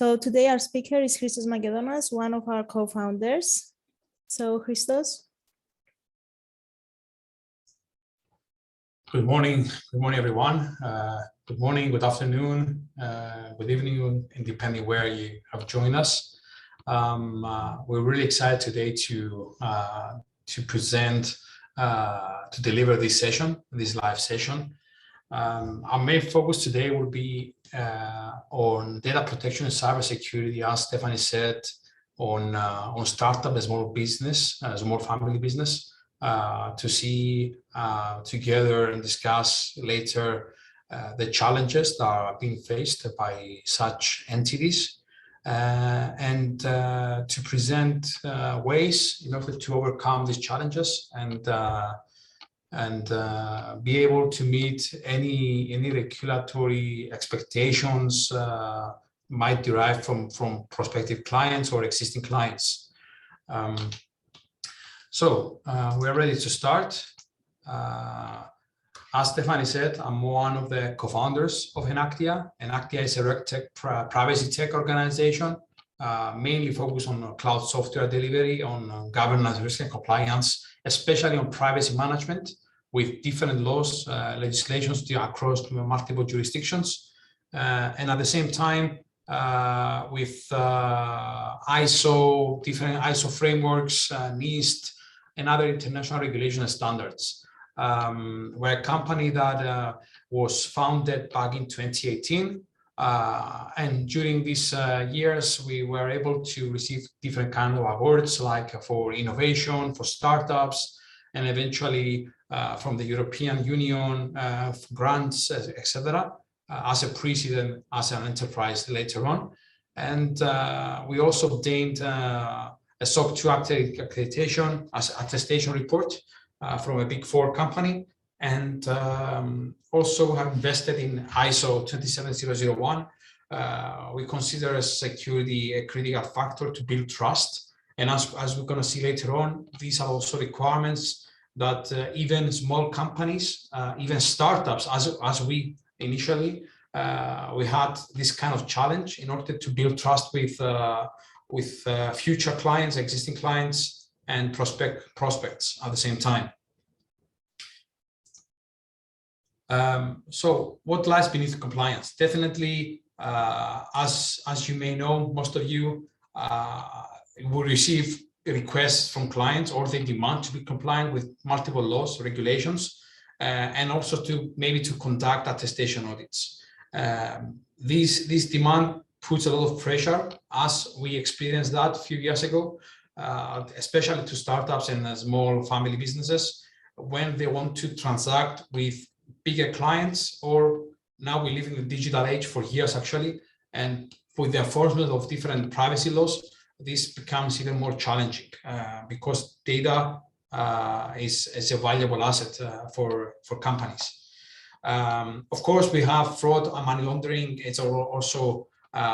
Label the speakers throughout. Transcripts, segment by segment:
Speaker 1: So today our speaker is Christos Magedonas, one of our co-founders. So Christos.
Speaker 2: Good morning everyone. Good morning, good afternoon, good evening, depending where you have joined us. We're really excited today to present, to deliver this session, this live session. Our main focus today will be on data protection and cybersecurity, as Stephanie said, on startup and small business, small family business. To see together and discuss later the challenges that are being faced by such entities, and to present ways in order to overcome these challenges and be able to meet any regulatory expectations might derive from prospective clients or existing clients. So we're ready to start. As Stephanie said, I'm one of the co-founders of Enactia. Enactia is a privacy tech organization, mainly focused on cloud software delivery, on governance, risk and compliance, especially on privacy management with different laws, legislations across multiple jurisdictions. And at the same time, with ISO, different ISO frameworks, NIST, and other international regulation standards. We're a company that was founded back in 2018. And during these years, we were able to receive different kind of awards, like for innovation, for startups, and eventually from the European Union, grants, etc. As a precedent, as an enterprise later on. And we also obtained a SOC 2 accreditation as attestation report from a Big 4 company, and also have invested in ISO 27001. We consider security a critical factor to build trust. And as we're going to see later on, these are also requirements that even small companies, even startups, as we initially, we had this kind of challenge in order to build trust with future clients, existing clients, and prospects at the same time. So what lies beneath compliance? Definitely, as you may know, most of you will receive requests from clients, or they demand to be compliant with multiple laws, regulations, and also maybe to conduct attestation audits. This demand puts a lot of pressure, as we experienced that a few years ago, especially to startups and small family businesses, when they want to transact with bigger clients, or now we live in the digital age for years actually, and with the enforcement of different privacy laws, this becomes even more challenging because data is a valuable asset for companies. Of course, we have fraud and money laundering. It's also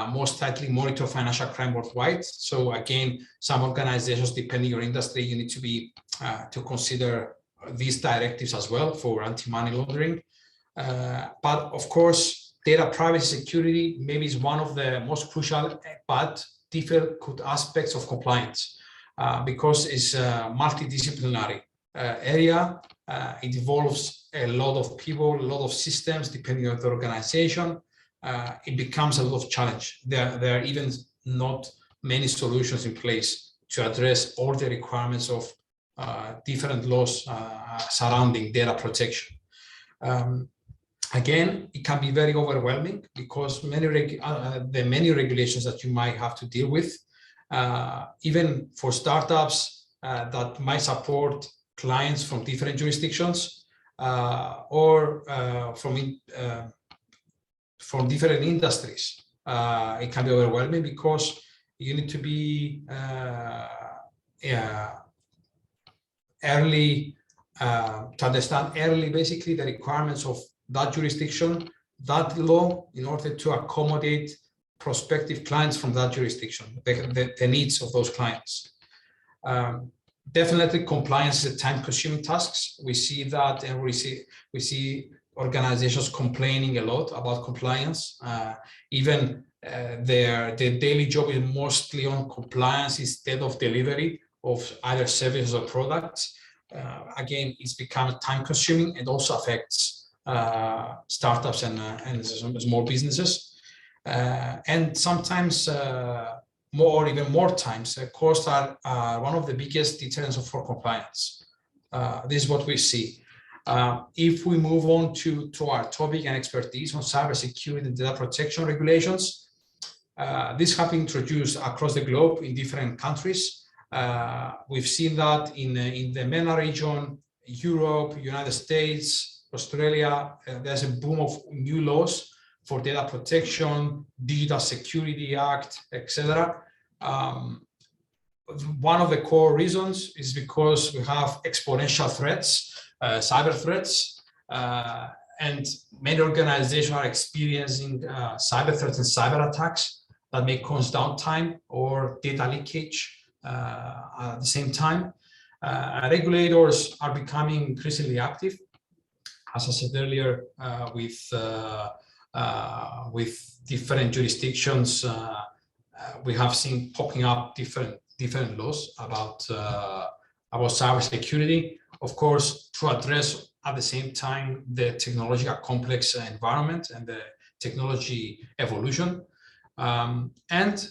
Speaker 2: most tightly monitor financial crime worldwide. So again, some organizations, depending on your industry, you need to be to consider these directives as well for anti-money laundering. But of course, data privacy security maybe is one of the most crucial but difficult aspects of compliance because it's a multidisciplinary area. It involves a lot of people, a lot of systems, depending on the organization. It becomes a lot of challenge. There are even not many solutions in place to address all the requirements of different laws surrounding data protection. Again, it can be very overwhelming because there are many regulations that you might have to deal with, even for startups that might support clients from different jurisdictions or from different industries. It can be overwhelming because you need to be early to understand early basically the requirements of that jurisdiction, that law, in order to accommodate prospective clients from that jurisdiction, the needs of those clients. Definitely compliance is a time-consuming task. We see that, and we see organizations complaining a lot about compliance. Even their daily job is mostly on compliance instead of delivery of either services or products. Again, it's become time consuming and also affects startups and small businesses. And sometimes more, even more times, costs are one of the biggest deterrents for compliance. This is what we see. If we move on to our topic and expertise on cybersecurity and data protection regulations, these have been introduced across the globe in different countries. We've seen that in the MENA region, Europe, United States, Australia. There's a boom of new laws for data protection, Digital Security Act, etc. One of the core reasons is because we have exponential threats, cyber threats, and many organizations are experiencing cyber threats and cyber attacks that may cause downtime or data leakage at the same time. Regulators are becoming increasingly active, as I said earlier, with different jurisdictions. We have seen popping up different laws about cybersecurity, of course, to address at the same time the technological complex environment and the technology evolution. And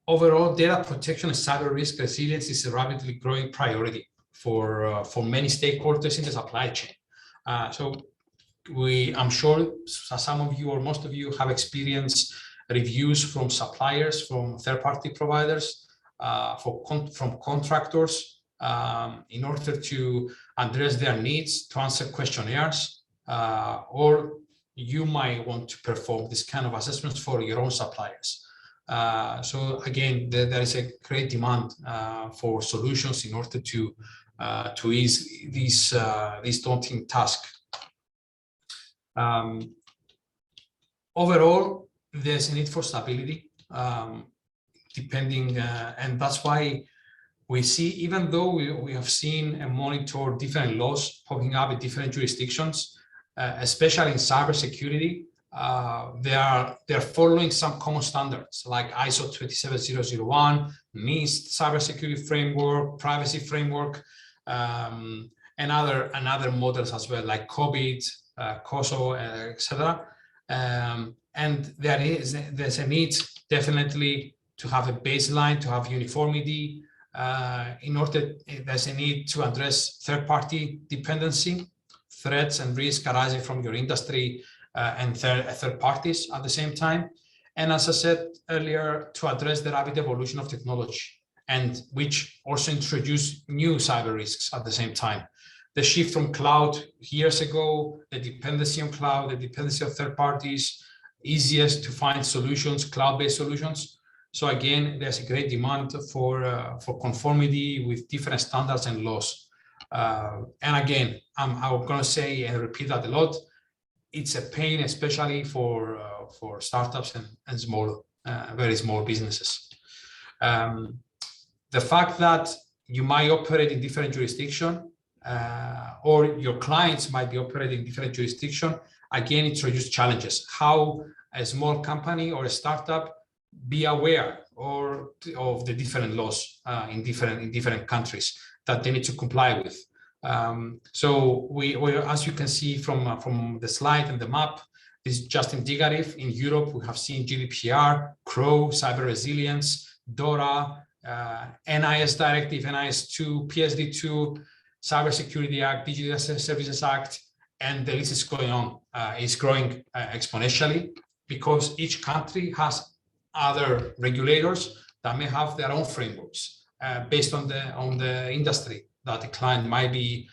Speaker 2: overall, data protection and cyber risk resilience is a rapidly growing priority for many stakeholders in the supply chain. So I'm sure some of you or most of you have experienced reviews from suppliers, from third-party providers, from contractors, in order to address their needs, to answer questionnaires, or you might want to perform this kind of assessments for your own suppliers. So again, there is a great demand for solutions in order to ease these daunting tasks. Overall, there's a need for stability, and that's why we see, even though we have seen and monitored different laws popping up in different jurisdictions, especially in cybersecurity, they're following some common standards like ISO 27001, NIST cybersecurity framework, privacy framework, and other models as well, like COVID, COSO, etc. And there's a need definitely to have a baseline, to have uniformity. There's a need to address third-party dependency, threats and risk arising from your industry and third parties at the same time. And as I said earlier, to address the rapid evolution of technology, and which also introduce new cyber risks at the same time. The shift from cloud years ago, the dependency on cloud, the dependency of third parties, easiest to find solutions, cloud-based solutions. So again, there's a great demand for conformity with different standards and laws. And again, I'm going to say and repeat that a lot. It's a pain, especially for startups and small, very small businesses. The fact that you might operate in different jurisdictions, or your clients might be operating in different jurisdictions, again, introduce challenges. How a small company or a startup be aware of the different laws in different countries that they need to comply with. So we, as you can see from the slide and the map, this is just indicative. In Europe, we have seen GDPR, CRO, cyber resilience, DORA, NIS directive, NIS2, PSD2, Cybersecurity Act, Digital Services Act, and the list is going on. It's growing exponentially because each country has other regulators that may have their own frameworks based on the industry that the client might be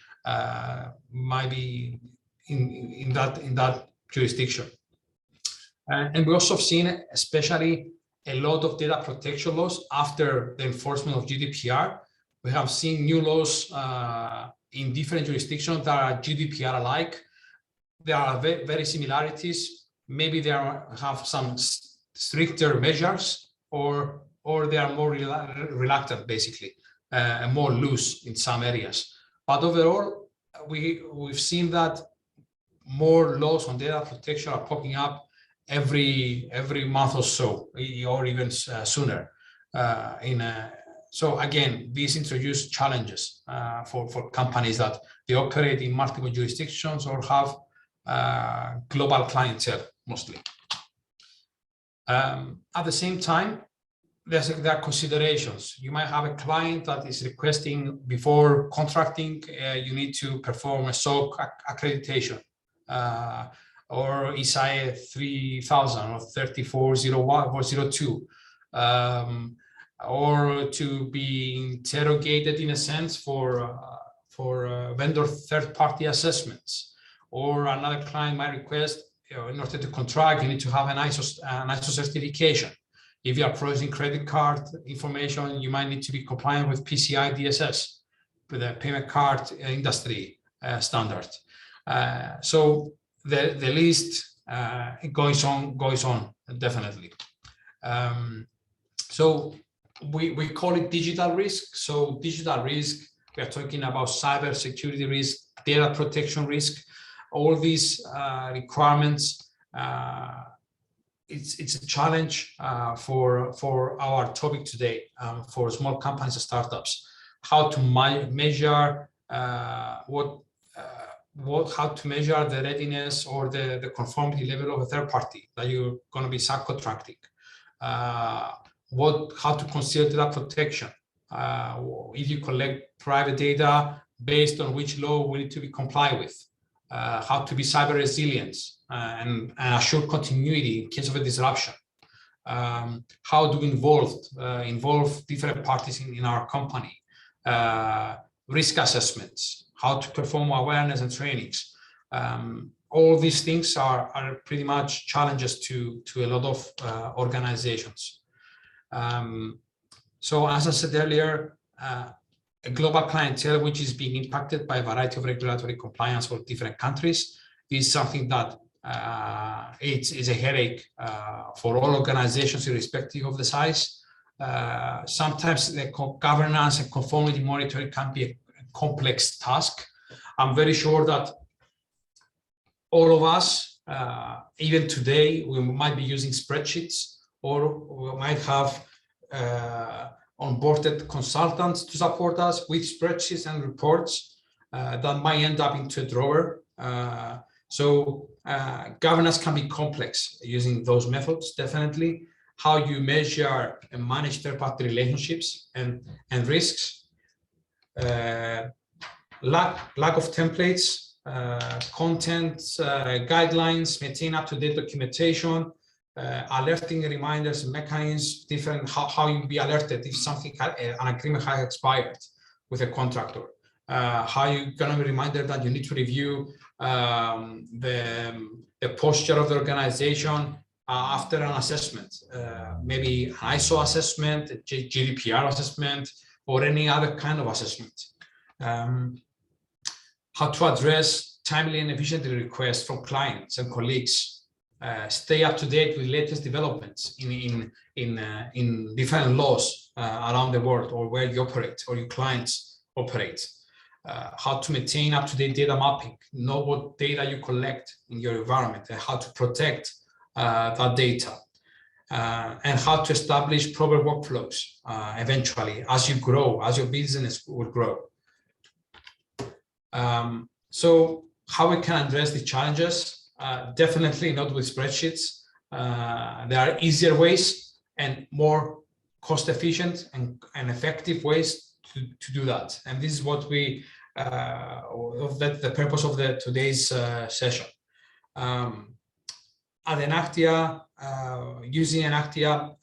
Speaker 2: in that jurisdiction. And we also have seen, especially, a lot of data protection laws after the enforcement of GDPR. We have seen new laws in different jurisdictions that are GDPR alike. There are very similarities. Maybe they have some stricter measures, or they are more reluctant, basically, and more loose in some areas. But overall, we've seen that more laws on data protection are popping up, every month or so, or even sooner. So again, these introduce challenges for companies that they operate in multiple jurisdictions or have global clientele mostly. At the same time, there are considerations. You might have a client that is requesting, before contracting, you need to perform a SOC accreditation, or ISAE 3000 or 3401 or 02, or to be interrogated in a sense for vendor third-party assessments. Or another client might request, in order to contract, you need to have an ISO certification. If you are processing credit card information, you might need to be compliant with PCI DSS, with the payment card industry standard. So the list goes on definitely. So we call it digital risk. So digital risk, we are talking about cybersecurity risk, data protection risk, all these requirements. It's a challenge for our topic today, for small companies and startups, how to measure how to measure the readiness or the conformity level of a third party that you're going to be subcontracting, how to consider data protection, if you collect private data, based on which law we need to be compliant with, how to be cyber resilient and assure continuity in case of a disruption, how to involve different parties in our company, risk assessments, how to perform awareness and trainings. All these things are pretty much challenges to a lot of organizations. So as I said earlier, a global clientele which is being impacted by a variety of regulatory compliance for different countries is something that it's a headache for all organizations irrespective of the size. Sometimes the governance and conformity monitoring can be a complex task. I'm very sure that all of us, even today, we might be using spreadsheets, or we might have onboarded consultants to support us with spreadsheets and reports that might end up into a drawer. So governance can be complex using those methods, definitely. How you measure and manage third-party relationships and risks. Lack of templates, content, guidelines, maintain up-to-date documentation, alerting reminders, mechanisms, different how you be alerted if something, an agreement has expired with a contractor. How you gonna be reminded that you need to review the posture of the organization after an assessment, maybe an ISO assessment, a GDPR assessment, or any other kind of assessment. How to address timely and efficiently requests from clients and colleagues. Stay up to date with latest developments in different laws around the world, or where you operate or your clients operate. How to maintain up-to-date data mapping, know what data you collect in your environment and how to protect that data, and how to establish proper workflows eventually as you grow, as your business will grow. So how we can address the challenges? Definitely not with spreadsheets. There are easier ways and more cost-efficient and effective ways to do that. And this is what we, the purpose of today's session. At Enactia, using Enactia,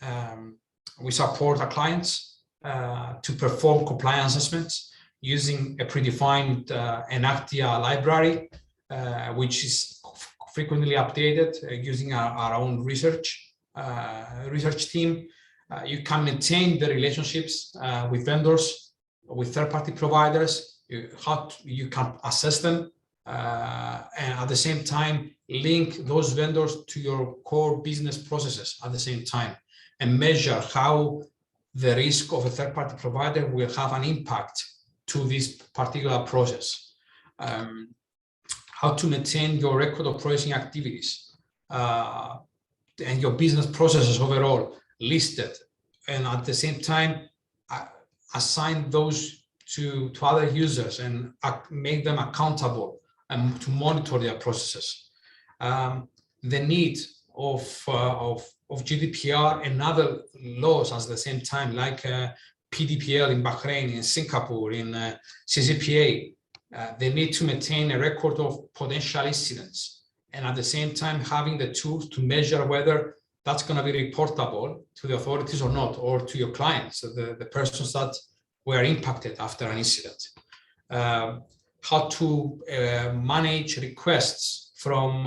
Speaker 2: we support our clients to perform compliance assessments using a predefined Enactia library, which is frequently updated using our own research team. You can maintain the relationships with vendors, with third-party providers. You can assess them, and at the same time link those vendors to your core business processes at the same time, and measure how the risk of a third-party provider will have an impact to this particular process. How to maintain your record of processing activities. and your business processes overall listed, and at the same time assign those to other users and make them accountable and to monitor their processes. The need of GDPR and other laws at the same time, like PDPL in Bahrain, in Singapore, in CCPA, they need to maintain a record of potential incidents, and at the same time having the tools to measure whether that's going to be reportable to the authorities or not, or to your clients, the persons that were impacted after an incident. How to manage requests from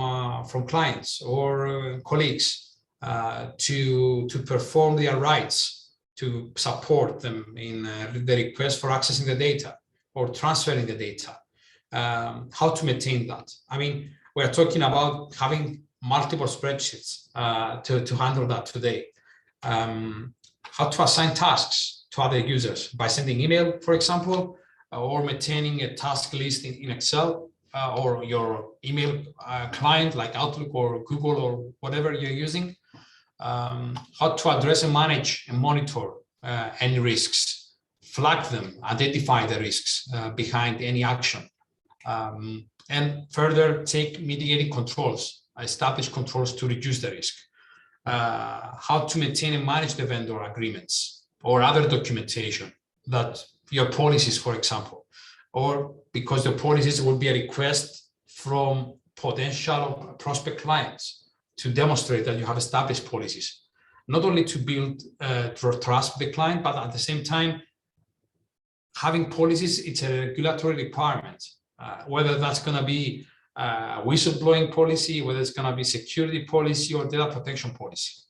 Speaker 2: clients or colleagues to perform their rights, to support them in the request for accessing the data or transferring the data. How to maintain that. I mean, we're talking about having multiple spreadsheets to handle that today. How to assign tasks to other users by sending email, for example, or maintaining a task list in Excel or your email client like Outlook or Google or whatever you're using. How to address and manage and monitor any risks, flag them, identify the risks behind any action, and further take mitigating controls, establish controls to reduce the risk. How to maintain and manage the vendor agreements or other documentation, that your policies, for example, or because the policies will be a request from potential prospect clients to demonstrate that you have established policies, not only to build trust with the client, but at the same time, having policies, it's a regulatory requirement, whether that's going to be whistleblowing policy, whether it's going to be security policy or data protection policy.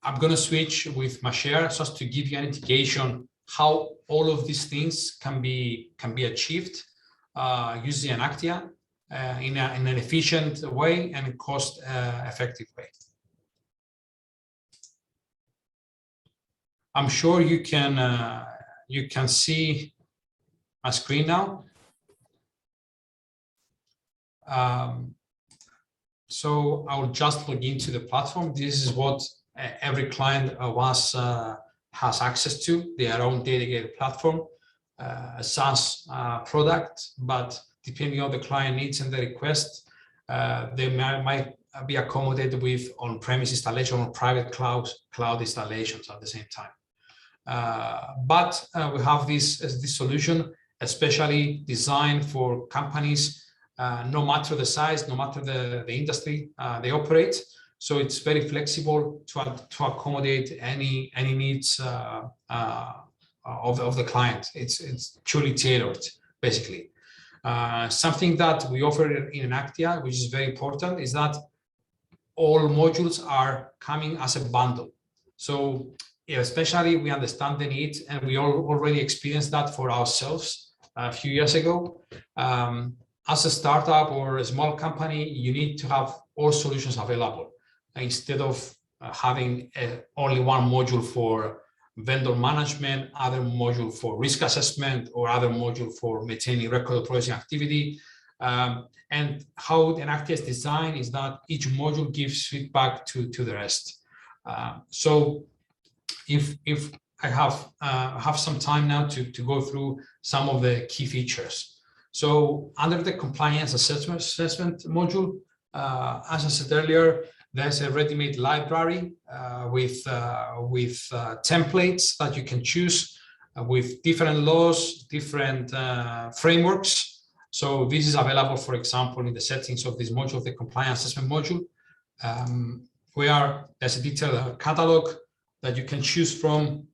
Speaker 2: I'm going to switch with my share just to give you an indication how all of these things can be achieved using Enactia in an efficient way and cost-effective way. I'm sure you can see my screen now. So I'll just log into the platform. This is what every client of us has access to, their own dedicated platform, a SaaS product, but depending on the client needs and the request, they might be accommodated with on-premise installation or private cloud installations at the same time. But we have this solution, especially designed for companies, no matter the size, no matter the industry they operate. So it's very flexible to accommodate any needs of the client. It's truly tailored, basically. Something that we offer in Enactia, which is very important, is that all modules are coming as a bundle. So especially we understand the need, and we already experienced that for ourselves a few years ago. As a startup or a small company, you need to have all solutions available instead of having only one module for vendor management, other module for risk assessment, or other module for maintaining record of processing activity. And how Enactia is designed is that each module gives feedback to the rest. So if I have some time now to go through some of the key features. So under the compliance assessment module, as I said earlier, there's a ready-made library with templates that you can choose with different laws, different frameworks. So this is available, for example, in the settings of this module, the compliance assessment module, where there's a detailed catalog that you can choose from,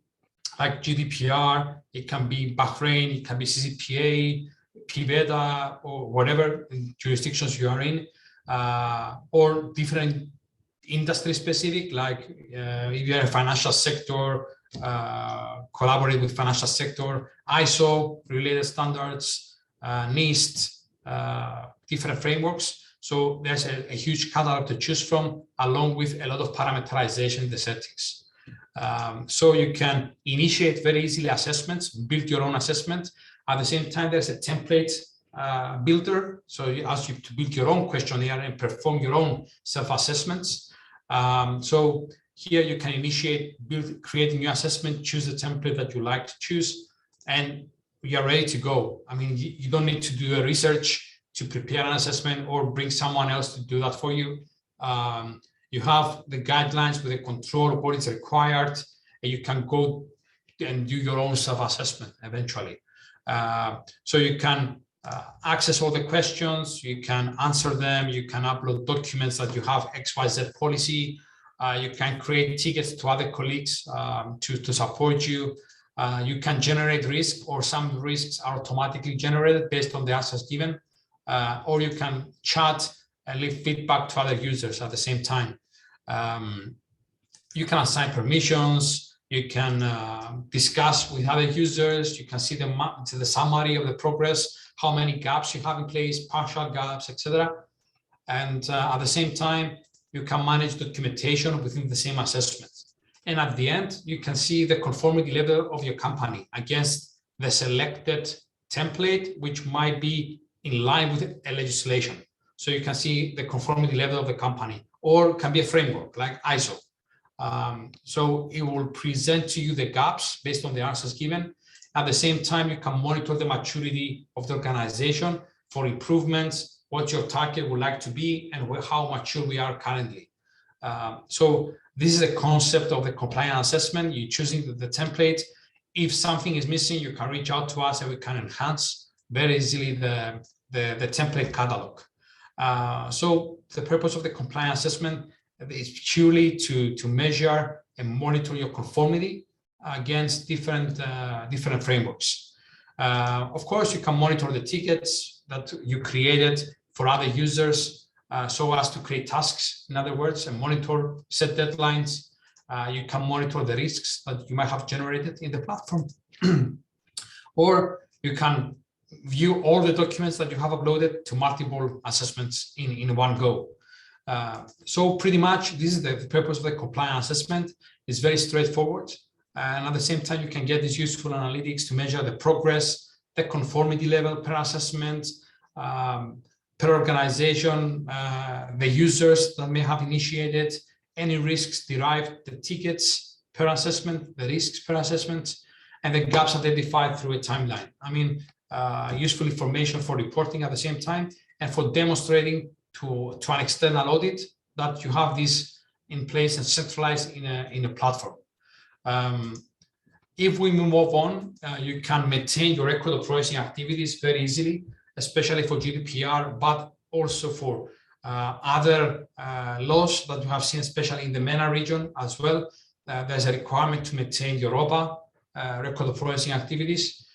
Speaker 2: like GDPR. It can be Bahrain, it can be CCPA, PBETA, or whatever jurisdictions you are in, or different industry specific, like if you're in financial sector, collaborate with financial sector, ISO related standards, NIST, different frameworks. So there's a huge catalog to choose from, along with a lot of parameterization in the settings. So you can initiate very easily assessments, build your own assessment. At the same time, there's a template builder. So it asks you to build your own questionnaire and perform your own self-assessments. So here you can initiate, create a new assessment, choose the template that you like to choose, and you are ready to go. I mean, you don't need to do a research to prepare an assessment or bring someone else to do that for you. You have the guidelines with the control of what is required, and you can go and do your own self-assessment eventually. So you can access all the questions, you can answer them, you can upload documents that you have XYZ policy, you can create tickets to other colleagues to support you. You can generate risk, or some risks are automatically generated based on the answers given, or you can chat and leave feedback to other users at the same time. You can assign permissions, you can discuss with other users, you can see the summary of the progress, how many gaps you have in place, partial gaps, etc. And at the same time, you can manage documentation within the same assessment. And at the end, you can see the conformity level of your company against the selected template, which might be in line with a legislation. So you can see the conformity level of the company, or can be a framework like ISO. So it will present to you the gaps based on the answers given. At the same time, you can monitor the maturity of the organization for improvements, what your target would like to be, and how mature we are currently. So this is a concept of the compliance assessment. You're choosing the template. If something is missing, you can reach out to us and we can enhance very easily the template catalog. So the purpose of the compliance assessment is purely to measure and monitor your conformity against different frameworks. Of course, you can monitor the tickets that you created for other users, so as to create tasks, in other words, and monitor, set deadlines. You can monitor the risks that you might have generated in the platform. Or you can view all the documents that you have uploaded to multiple assessments in one go. So pretty much this is the purpose of the compliance assessment. It's very straightforward. And at the same time, you can get these useful analytics to measure the progress, the conformity level per assessment, per organization, the users that may have initiated, any risks derived, the tickets per assessment, the risks per assessment, and the gaps identified through a timeline. I mean, useful information for reporting at the same time, and for demonstrating to an external audit that you have this in place and centralized in a platform. If we move on, you can maintain your record of processing activities very easily, especially for GDPR, but also for other laws that you have seen, especially in the MENA region as well. There's a requirement to maintain your ROPA, record of processing activities.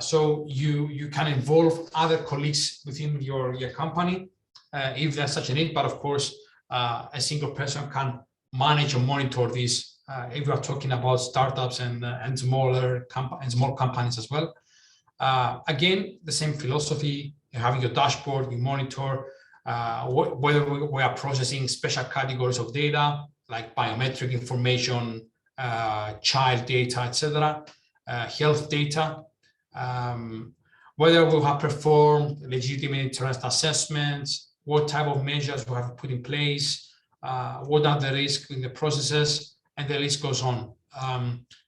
Speaker 2: So you can involve other colleagues within your company if there's such a need, but of course, a single person can manage and monitor these if we are talking about startups and small companies as well. Again, the same philosophy, having your dashboard, you monitor whether we are processing special categories of data like biometric information, child data, etc., health data, whether we have performed legitimate interest assessments, what type of measures we have put in place, what are the risks in the processes, and the list goes on.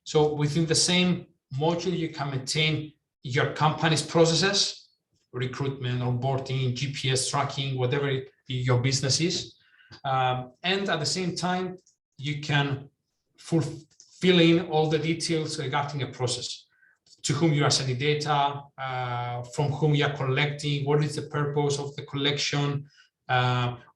Speaker 2: So within the same module, you can maintain your company's processes, recruitment, onboarding, GPS tracking, whatever your business is. And at the same time, you can fill in all the details regarding a process, to whom you are sending data, from whom you are collecting, what is the purpose of the collection,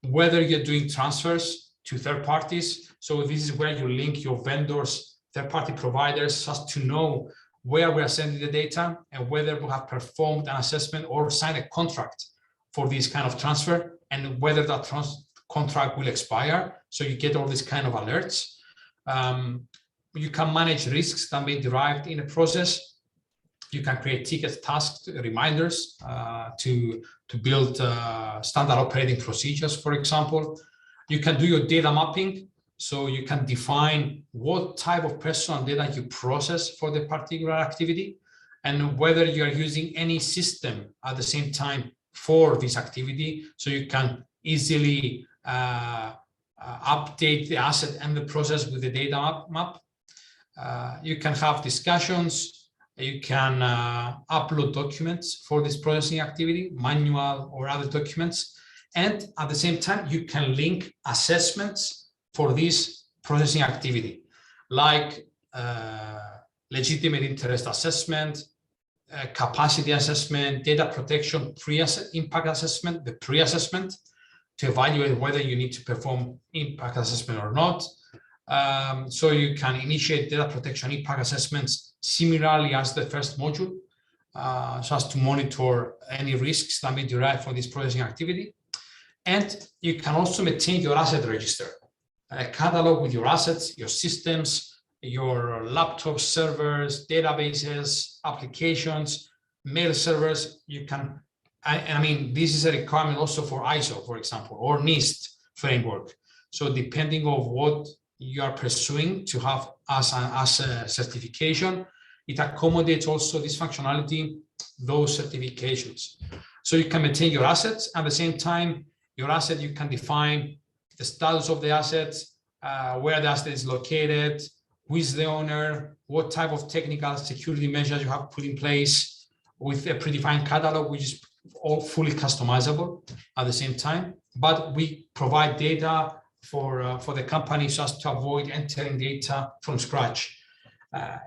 Speaker 2: whether you're doing transfers to third parties. So this is where you link your vendors, third-party providers, just to know where we are sending the data and whether we have performed an assessment or signed a contract for this kind of transfer, and whether that contract will expire. So you get all these kind of alerts. You can manage risks that may be derived in a process. You can create tickets, tasks, reminders to build standard operating procedures, for example. You can do your data mapping. So you can define what type of personal data you process for the particular activity, and whether you are using any system at the same time for this activity, so you can easily update the asset and the process with the data map. You can have discussions, you can upload documents for this processing activity, manual or other documents, and at the same time, you can link assessments for this processing activity, like legitimate interest assessment, capacity assessment, data protection, impact assessment, the pre-assessment, to evaluate whether you need to perform impact assessment or not. So you can initiate data protection impact assessments similarly as the first module, so as to monitor any risks that may derive from this processing activity. And you can also maintain your asset register, a catalog with your assets, your systems, your laptop servers, databases, applications, mail servers. You can, I mean, this is a requirement also for ISO, for example, or NIST framework. So depending on what you are pursuing to have as a certification, it accommodates also this functionality, those certifications. So you can maintain your assets. At the same time, your asset, you can define the status of the assets, where the asset is located, who is the owner, what type of technical security measures you have put in place, with a predefined catalog, which is all fully customizable at the same time. But we provide data for the company so as to avoid entering data from scratch.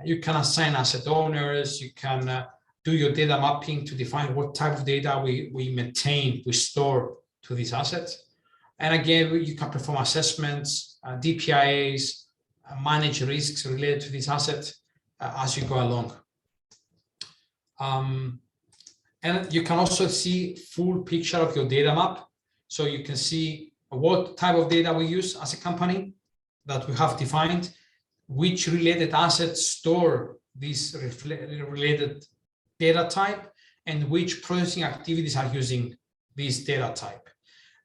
Speaker 2: You can assign asset owners, you can do your data mapping to define what type of data we maintain, we store to these assets. And again, you can perform assessments, DPIAs, manage risks related to these assets as you go along. And you can also see full picture of your data map. So you can see what type of data we use as a company that we have defined, which related assets store this related data type, and which processing activities are using this data type.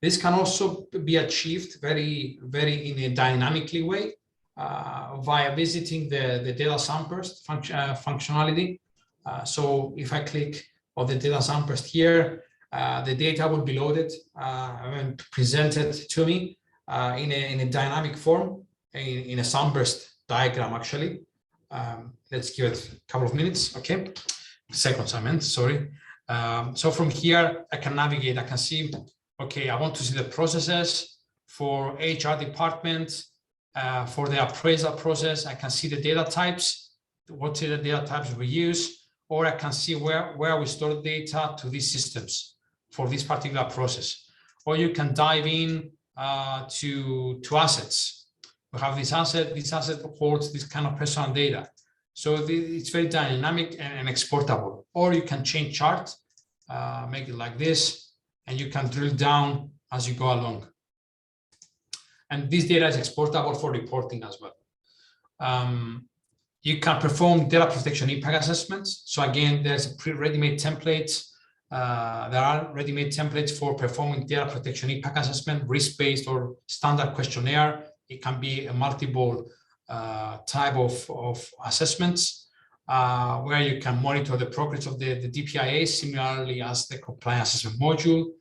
Speaker 2: This can also be achieved very in a dynamically way via visiting the data sunburst functionality. So if I click on the data sunburst here, the data will be loaded and presented to me in a dynamic form, in a sunburst diagram, actually. Let's give it a couple of minutes, okay? Seconds, I meant, sorry. So from here, I can navigate, I can see, okay, I want to see the processes for HR department, for the appraisal process. I can see the data types, what are the data types we use, or I can see where we store the data to these systems for this particular process. Or you can dive in to assets. We have this asset holds this kind of personal data. So it's very dynamic and exportable. Or you can change chart, make it like this, and you can drill down as you go along. And this data is exportable for reporting as well. You can perform data protection impact assessments. So again, there's a ready-made templates. There are ready-made templates for performing data protection impact assessment, risk-based or standard questionnaire. It can be a multiple type of assessments where you can monitor the progress of the DPIA, similarly as the compliance assessment module.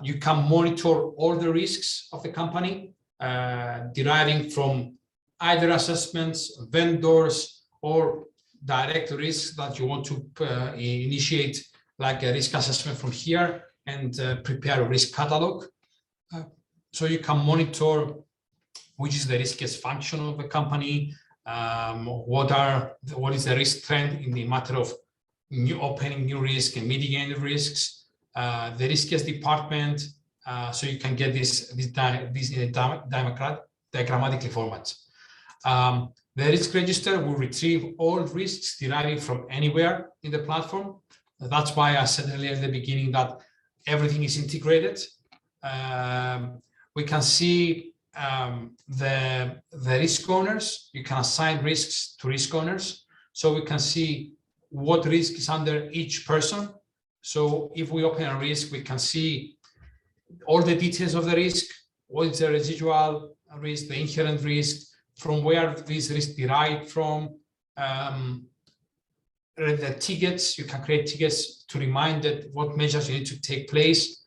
Speaker 2: You can monitor all the risks of the company deriving from either assessments, vendors, or direct risks that you want to initiate, like a risk assessment from here and prepare a risk catalog. So you can monitor which is the riskiest function of the company, what is the risk trend in the matter of opening new risk and mitigating risks, the riskiest department, so you can get this in a diagrammatically format. The risk register will retrieve all risks deriving from anywhere in the platform. That's why I said earlier in the beginning that everything is integrated. We can see the risk owners. You can assign risks to risk owners. So we can see what risk is under each person. So if we open a risk, we can see all the details of the risk, what is the residual risk, the inherent risk, from where this risk derived from, the tickets, you can create tickets to remind that what measures you need to take place.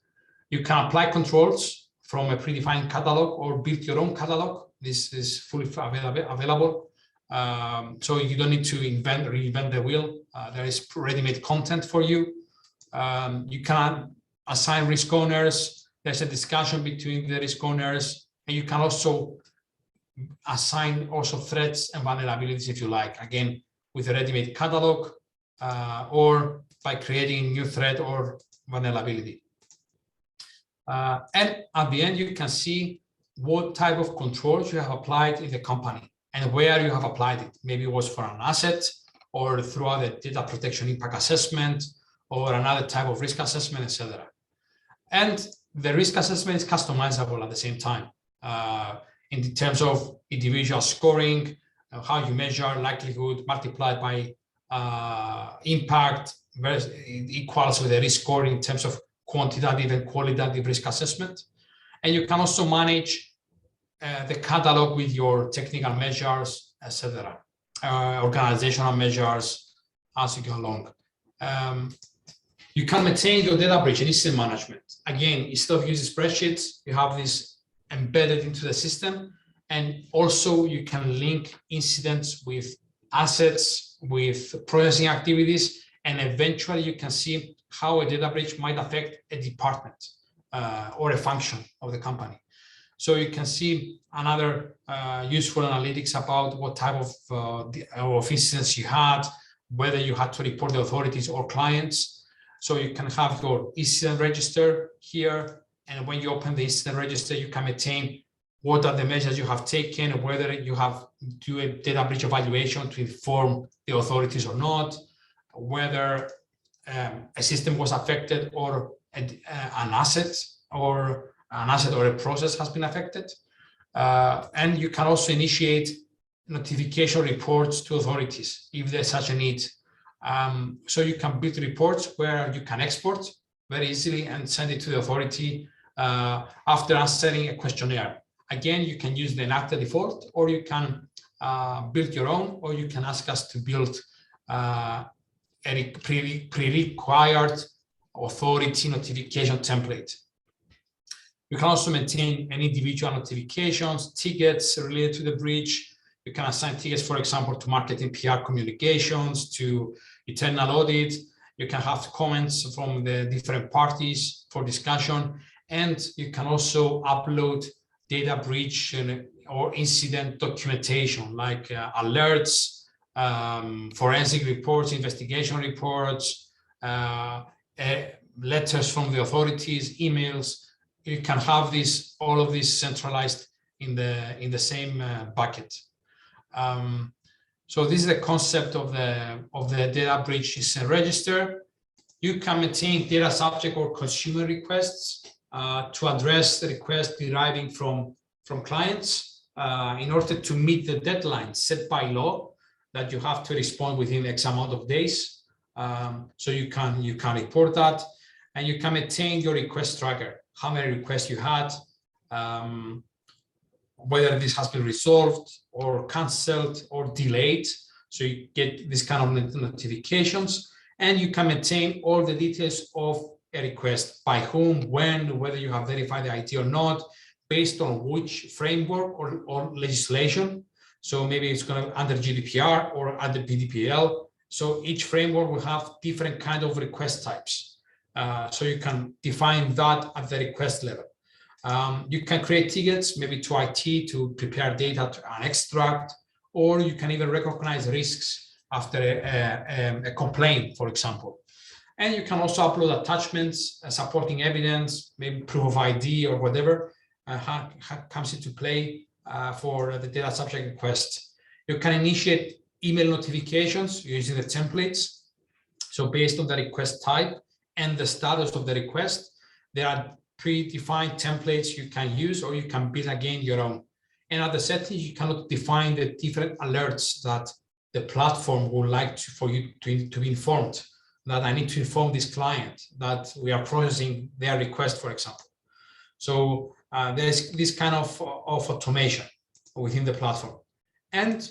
Speaker 2: You can apply controls from a predefined catalog or build your own catalog. This is fully available. So you don't need to reinvent the wheel. There is ready-made content for you. You can assign risk owners. There's a discussion between the risk owners, and you can also assign also threats and vulnerabilities if you like, again, with a ready-made catalog or by creating a new threat or vulnerability. And at the end, you can see what type of controls you have applied in the company and where you have applied it. Maybe it was for an asset or throughout the data protection impact assessment or another type of risk assessment, etc. And the risk assessment is customizable at the same time in terms of individual scoring, how you measure likelihood multiplied by impact equals with the risk score in terms of quantitative and qualitative risk assessment. And you can also manage the catalog with your technical measures, etc., organizational measures as you go along. You can maintain your data breach and incident management. Again, instead of using spreadsheets, you have this embedded into the system. And also you can link incidents with assets, with processing activities, and eventually you can see how a data breach might affect a department or a function of the company. So you can see another useful analytics about what type of incidents you had, whether you had to report the authorities or clients. So you can have your incident register here, and when you open the incident register, you can maintain what are the measures you have taken, whether you have do a data breach evaluation to inform the authorities or not, whether a system was affected or an asset or a process has been affected. And you can also initiate notification reports to authorities if there's such a need. So you can build reports where you can export very easily and send it to the authority after answering a questionnaire. Again, you can use the Enactia default, or you can build your own, or you can ask us to build a pre-required authority notification template. You can also maintain any individual notifications, tickets related to the breach. You can assign tickets, for example, to marketing PR communications, to internal audit. You can have comments from the different parties for discussion. And you can also upload data breach or incident documentation like alerts, forensic reports, investigation reports, letters from the authorities, emails. You can have all of this centralized in the same bucket. So this is the concept of the data breach incident register. You can maintain data subject or consumer requests to address the requests deriving from clients in order to meet the deadline set by law that you have to respond within X amount of days. So you can report that, and you can maintain your request tracker, how many requests you had, whether this has been resolved or canceled or delayed. So you get this kind of notifications, and you can maintain all the details of a request, by whom, when, whether you have verified the ID or not, based on which framework or legislation. So maybe it's going to under GDPR or under PDPL. So each framework will have different kind of request types. So you can define that at the request level. You can create tickets, maybe to IT to prepare data to an extract, or you can even recognize risks after a complaint, for example. And you can also upload attachments, supporting evidence, maybe proof of ID or whatever comes into play for the data subject request. You can initiate email notifications using the templates. So based on the request type and the status of the request, there are predefined templates you can use, or you can build again your own. And at the settings, you can define the different alerts that the platform would like for you to be informed, that I need to inform this client that we are processing their request, for example. So there's this kind of automation within the platform. And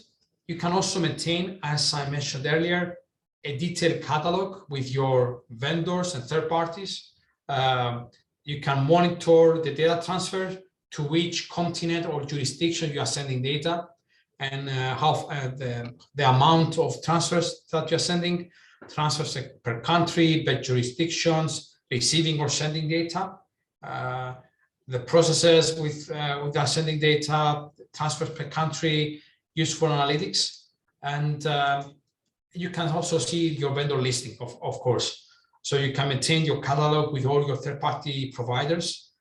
Speaker 2: you can also maintain, as I mentioned earlier, a detailed catalog with your vendors and third parties. You can monitor the data transfer, to which continent or jurisdiction you are sending data, and how the amount of transfers that you're sending, transfers per country, by jurisdictions, receiving or sending data, the processes with that sending data, transfers per country, useful analytics, and you can also see your vendor listing, of course. So you can maintain your catalog with all your third-party providers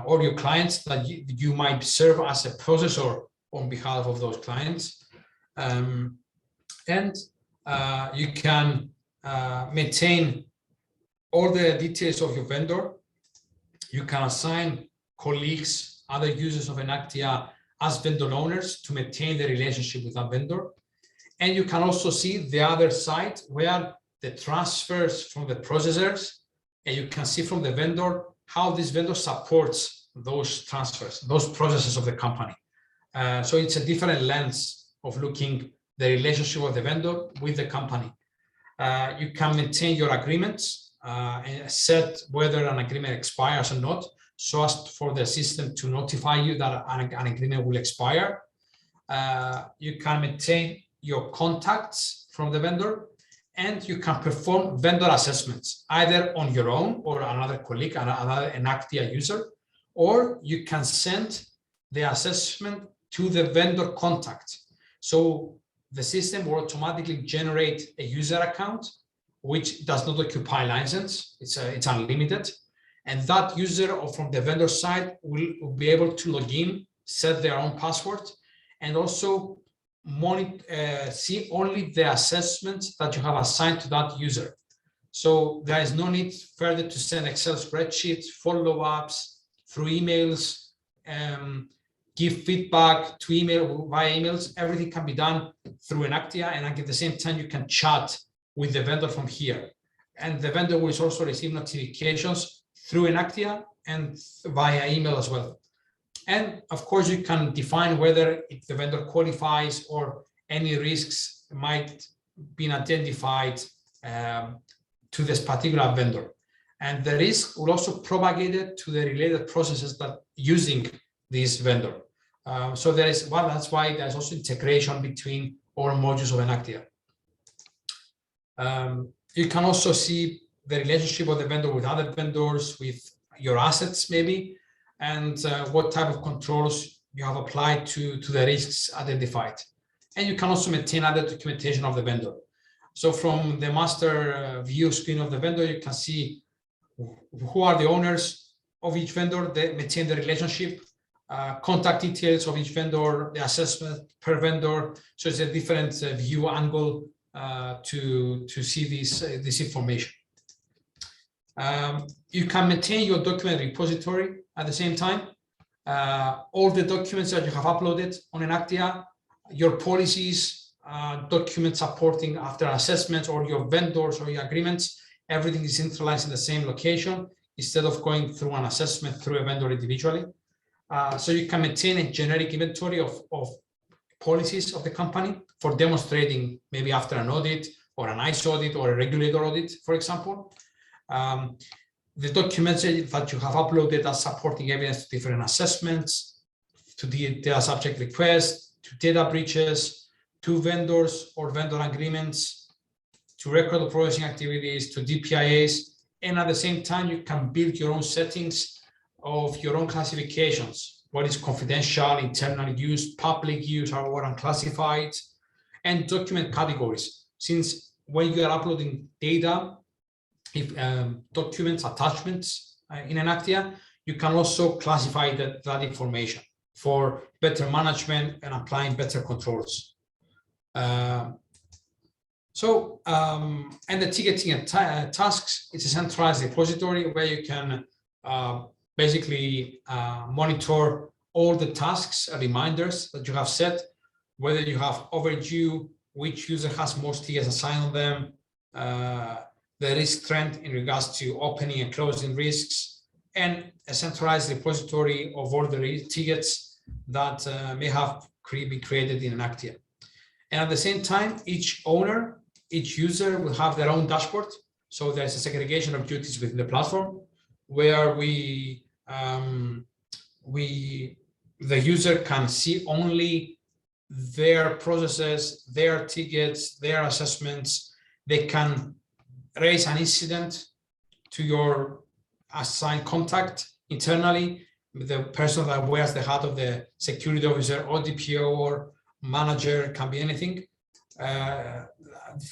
Speaker 2: or your clients that you might serve as a processor on behalf of those clients. And you can maintain all the details of your vendor. You can assign colleagues, other users of Enactia as vendor owners to maintain the relationship with that vendor. And you can also see the other side where the transfers from the processors, and you can see from the vendor how this vendor supports those transfers, those processes of the company. So it's a different lens of looking the relationship of the vendor with the company. You can maintain your agreements and set whether an agreement expires or not, so as for the system to notify you that an agreement will expire. You can maintain your contacts from the vendor, and you can perform vendor assessments either on your own or another colleague, another Enactia user, or you can send the assessment to the vendor contact. So the system will automatically generate a user account, which does not occupy license. It's unlimited. And that user from the vendor side will be able to log in, set their own password, and also see only the assessments that you have assigned to that user. So there is no need further to send Excel spreadsheets, follow-ups through emails, give feedback to email via emails. Everything can be done through Enactia, and at the same time you can chat with the vendor from here. And the vendor will also receive notifications through Enactia and via email as well. And of course, you can define whether the vendor qualifies or any risks might be identified to this particular vendor. And the risk will also propagate it to the related processes that using this vendor. So there is, well, that's why there's also integration between all modules of Enactia. You can also see the relationship of the vendor with other vendors, with your assets maybe, and what type of controls you have applied to the risks identified. And you can also maintain other documentation of the vendor. So from the master view screen of the vendor, you can see who are the owners of each vendor, they maintain the relationship, contact details of each vendor, the assessment per vendor. So it's a different view angle to see this information. You can maintain your document repository at the same time. All the documents that you have uploaded on Enactia, your policies, documents supporting after assessments, or your vendors or your agreements, everything is centralized in the same location instead of going through an assessment through a vendor individually. So you can maintain a generic inventory of policies of the company for demonstrating maybe after an audit or an ISO audit or a regulator audit, for example. The documents that you have uploaded are supporting evidence to different assessments, to the data subject requests, to data breaches, to vendors or vendor agreements, to record of processing activities, to DPIAs, and at the same time you can build your own settings of your own classifications, what is confidential, internal use, public use, or unclassified, and document categories. Since when you are uploading data, if documents, attachments in Enactia, you can also classify that information for better management and applying better controls. And the ticketing and tasks, it's a centralized repository where you can basically monitor all the tasks, reminders that you have set, whether you have overdue, which user has most tickets assigned on them, the risk trend in regards to opening and closing risks, and a centralized repository of all the tickets that may have been created in Enactia. And at the same time, each owner each user will have their own dashboard. So there's a segregation of duties within the platform where the user can see only their processes, their tickets, their assessments. They can raise an incident to your assigned contact internally, the person that wears the hat of the security officer or DPO or manager, can be anything.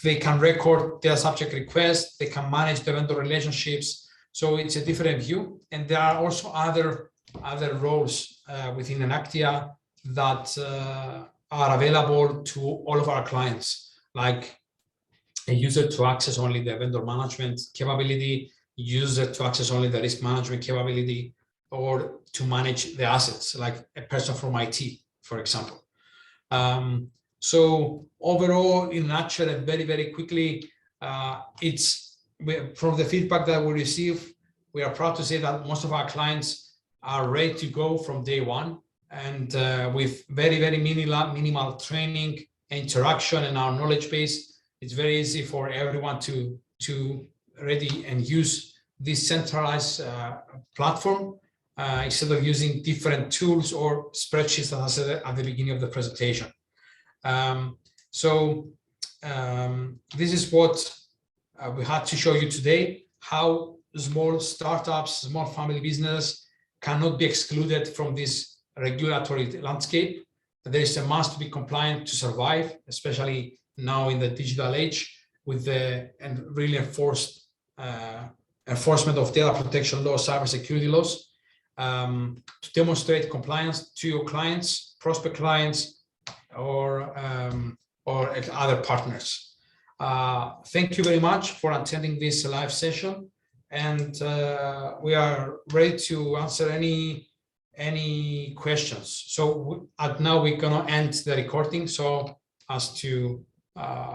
Speaker 2: They can record their subject requests, they can manage the vendor relationships. So it's a different view. And there are also other roles within Enactia that are available to all of our clients, like a user to access only the vendor management capability, user to access only the risk management capability, or to manage the assets, like a person from IT, for example. So overall, in a nutshell, and very, very quickly, from the feedback that we receive, we are proud to say that most of our clients are ready to go from day one, and with very, very minimal training, interaction, and our knowledge base, it's very easy for everyone to ready and use this centralized platform instead of using different tools or spreadsheets, as I said at the beginning of the presentation. This is what we had to show you today, how small startups, small family business cannot be excluded from this regulatory landscape. There is a must to be compliant to survive, especially now in the digital age, with the really enforced enforcement of data protection laws, cybersecurity laws, to demonstrate compliance to your clients, prospect clients, or other partners. Thank you very much for attending this live session, and we are ready to answer any questions. So now we're gonna end the recording so as to